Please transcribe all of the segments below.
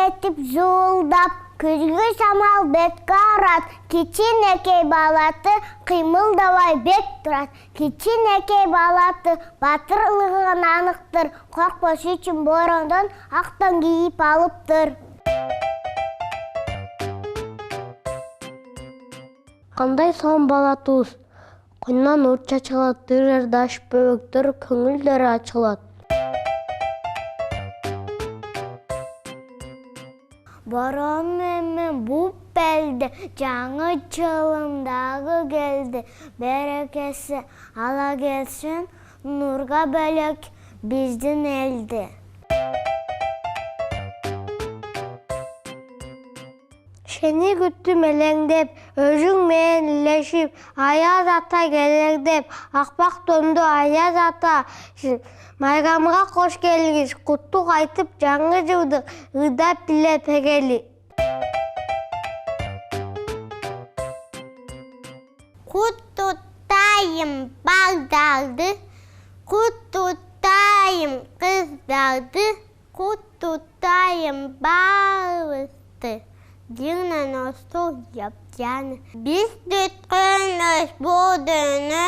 етіп зуылдап, күзгі самал бетке арат, кичинекей балаты қимылдавай бет тұрат. Кичинекей балаты батырлығын анықтыр, қорқпас үшін борандан ақтан киіп алыптыр. Қандай сан бала туыс, құйнан от чачылат, дырырдаш бөбектер көңілдері açылат. Борон емін бұп бәлді, жаңы чылымдағы келді. Берекесі ала келсін, нұрға бөлек біздің елді. Шені күттім әлеңдеп, өзің мен ілешіп, аяз ата келердеп, ақпақ тонды аяз ата. Майрамға қош келіңіз, құттық айтып жаңы жылдық, ұдап біле пегелі. Құттықтайым балдарды, құттықтайым қыздарды, құттықтайым балысты. Дина носту яптяны. Біз түткініз бұдыны,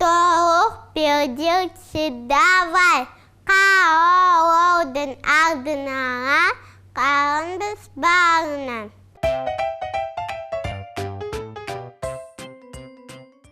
толық білдірші давай. Қауылдың алдына, қарындыс барынан.